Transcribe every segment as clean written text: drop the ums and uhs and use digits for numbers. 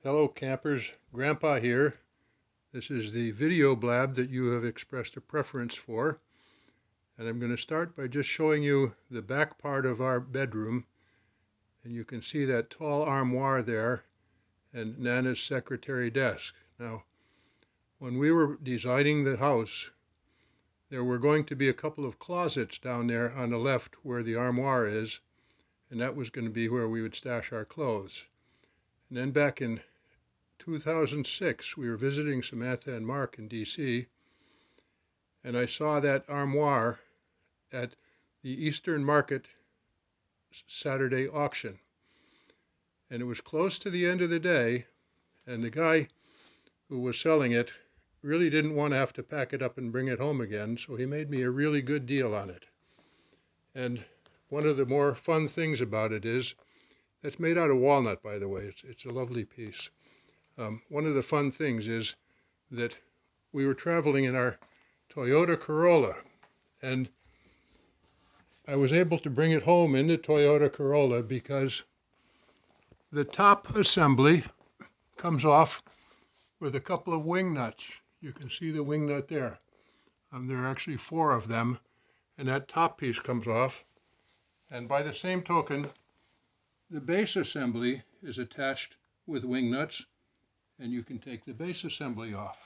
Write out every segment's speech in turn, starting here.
Hello campers, Grandpa here. This is the video blab that you have expressed a preference for. And I'm going to start by just showing you the back part of our bedroom. And you can see that tall armoire there and Nana's secretary desk. Now, when we were designing the house, there were going to be a couple of closets down there on the left where the armoire is. And that was going to be where we would stash our clothes. And then back in 2006, we were visiting Samantha and Mark in DC, and I saw that armoire at the Eastern Market Saturday auction. And it was close to the end of the day, and the guy who was selling it really didn't want to have to pack it up and bring it home again, so he made me a really good deal on it. And one of the more fun things about it is, it's made out of walnut, by the way. It's a lovely piece. One of the fun things is that we were traveling in our Toyota Corolla, and I was able to bring it home in the Toyota Corolla because the top assembly comes off with a couple of wing nuts. You can see the wing nut there. There are actually 4 of them, and that top piece comes off. And by the same token, the base assembly is attached with wing nuts, and you can take the base assembly off.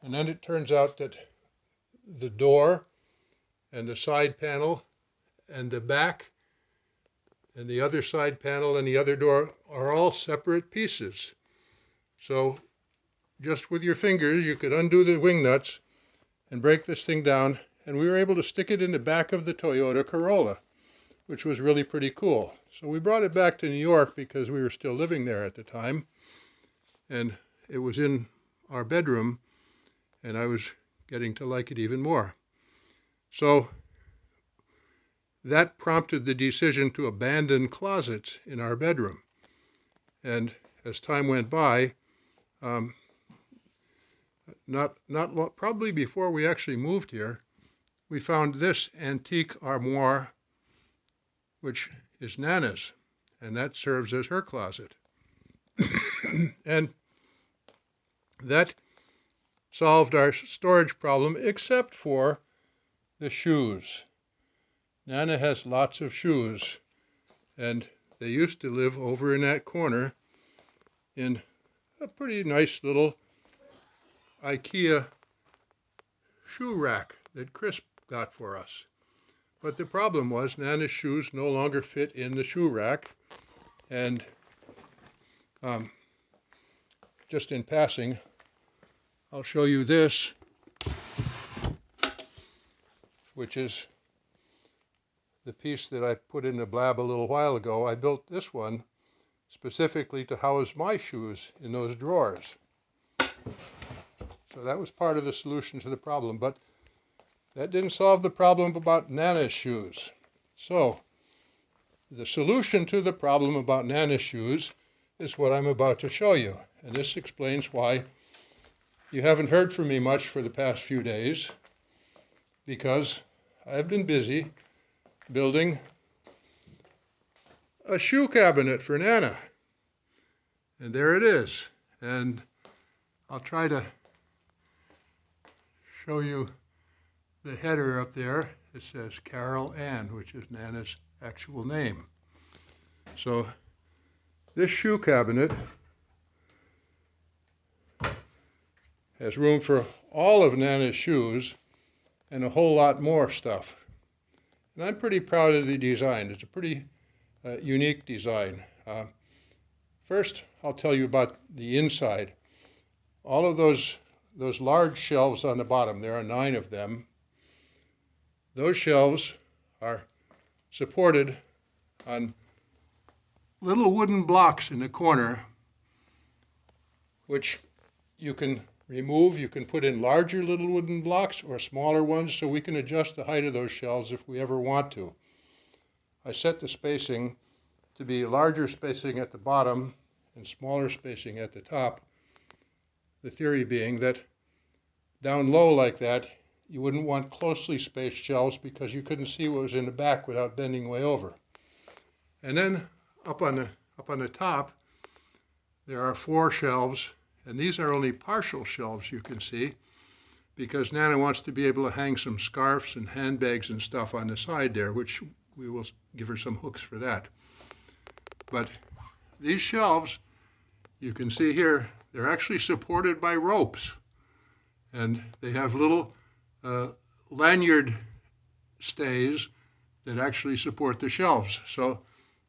And then it turns out that the door and the side panel and the back and the other side panel and the other door are all separate pieces. So just with your fingers, you could undo the wing nuts and break this thing down, and we were able to stick it in the back of the Toyota Corolla, which was really pretty cool. So we brought it back to New York because we were still living there at the time, and it was in our bedroom, and I was getting to like it even more. So that prompted the decision to abandon closets in our bedroom. And as time went by, probably before we actually moved here, we found this antique armoire, which is Nana's, and that serves as her closet. And that solved our storage problem, except for the shoes. Nana has lots of shoes, and they used to live over in that corner in a pretty nice little IKEA shoe rack that Chris got for us. But the problem was Nana's shoes no longer fit in the shoe rack, and just in passing, I'll show you this, which is the piece that I put in the Blab a little while ago. I built this one specifically to house my shoes in those drawers. So that was part of the solution to the problem, but that didn't solve the problem about Nana's shoes. So the solution to the problem about Nana's shoes is what I'm about to show you. And this explains why you haven't heard from me much for the past few days, because I've been busy building a shoe cabinet for Nana. And there it is. And I'll try to show you the header up there. It says Carol Ann, which is Nana's actual name. So this shoe cabinet has room for all of Nana's shoes and a whole lot more stuff. And I'm pretty proud of the design. It's a pretty unique design. First, I'll tell you about the inside. All of those large shelves on the bottom, there are 9 of them. Those shelves are supported on little wooden blocks in the corner, which you can remove. You can put in larger little wooden blocks or smaller ones, so we can adjust the height of those shelves if we ever want to. I set the spacing to be larger spacing at the bottom and smaller spacing at the top. The theory being that down low like that, you wouldn't want closely spaced shelves because you couldn't see what was in the back without bending way over. And then up on the top, there are 4 shelves, and these are only partial shelves, you can see, because Nana wants to be able to hang some scarves and handbags and stuff on the side there, which we will give her some hooks for that. But these shelves, you can see here, they're actually supported by ropes, and they have little lanyard stays that actually support the shelves. So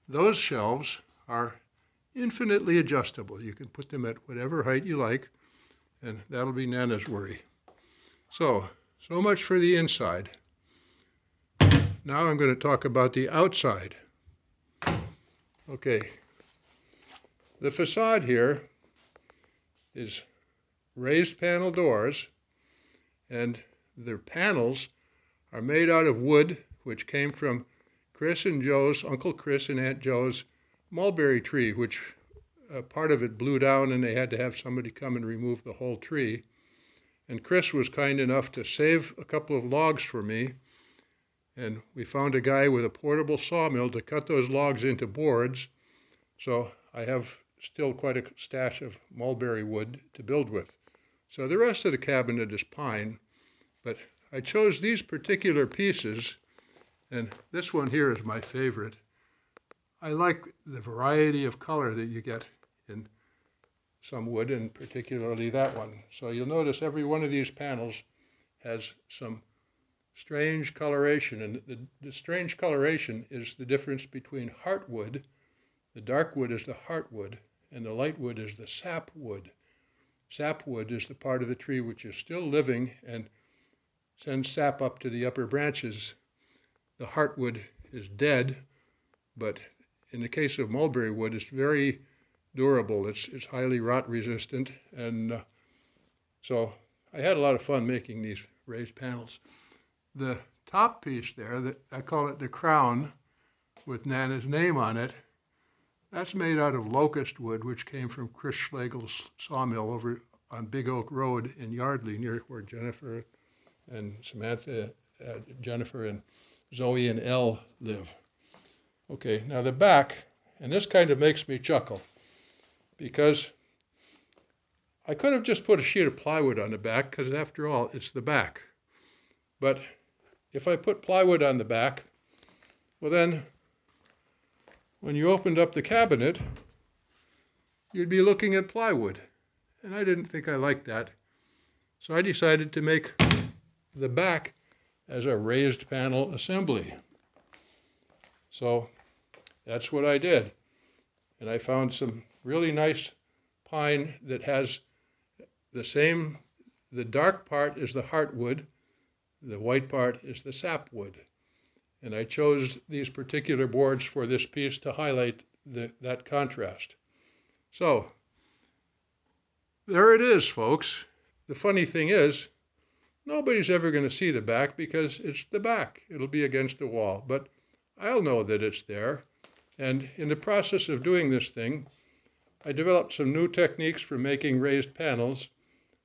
those shelves are infinitely adjustable. You can put them at whatever height you like, and that'll be Nana's worry. So much for the inside. Now I'm going to talk about the outside. Okay, the facade here is raised panel doors, and the panels are made out of wood, which came from Uncle Chris and Aunt Joe's mulberry tree, which part of it blew down and they had to have somebody come and remove the whole tree. And Chris was kind enough to save a couple of logs for me, and we found a guy with a portable sawmill to cut those logs into boards, so I have still quite a stash of mulberry wood to build with. So the rest of the cabinet is pine, but I chose these particular pieces, and this one here is my favorite. I like the variety of color that you get in some wood, and particularly that one. So you'll notice every one of these panels has some strange coloration, and the strange coloration is the difference between heartwood. The dark wood is the heartwood, and the light wood is the sapwood. Sapwood is the part of the tree which is still living and sends sap up to the upper branches. The heartwood is dead, but in the case of mulberry wood, it's very durable. It's highly rot resistant, and so I had a lot of fun making these raised panels. The top piece there, I call it the crown with Nana's name on it, that's made out of locust wood, which came from Chris Schlegel's sawmill over on Big Oak Road in Yardley, near where Jennifer and Samantha, Jennifer and Zoe and Elle live. Okay, now the back, and this kind of makes me chuckle, because I could have just put a sheet of plywood on the back, because after all, it's the back. But if I put plywood on the back, well then, when you opened up the cabinet, you'd be looking at plywood. And I didn't think I liked that. So I decided to make the back as a raised panel assembly. So that's what I did. And I found some really nice pine that has the dark part is the heartwood, the white part is the sapwood. And I chose these particular boards for this piece to highlight that contrast. So there it is, folks. The funny thing is, nobody's ever going to see the back because it's the back. It'll be against the wall, but I'll know that it's there. And in the process of doing this thing, I developed some new techniques for making raised panels.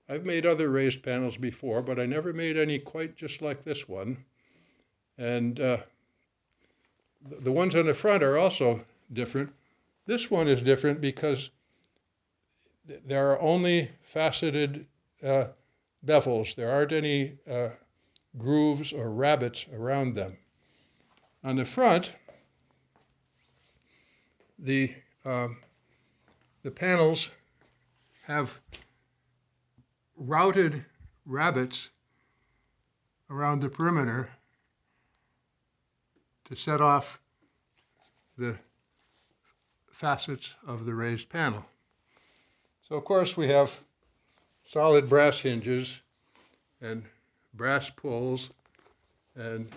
I've made other raised panels before, but I never made any quite just like this one. And the ones on the front are also different. This one is different because there are only faceted bevels. There aren't any grooves or rabbets around them. On the front, the panels have routed rabbets around the perimeter to set off the facets of the raised panel. So of course we have solid brass hinges and brass pulls, and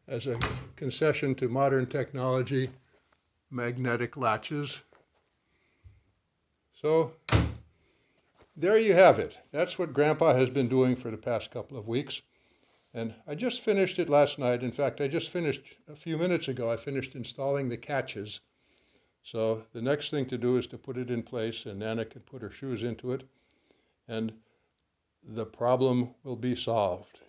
as a concession to modern technology, magnetic latches. So there you have it. That's what Grandpa has been doing for the past couple of weeks. And I just finished it last night. In fact, I just finished a few minutes ago. I finished installing the catches. So the next thing to do is to put it in place, and Nana can put her shoes into it, and the problem will be solved.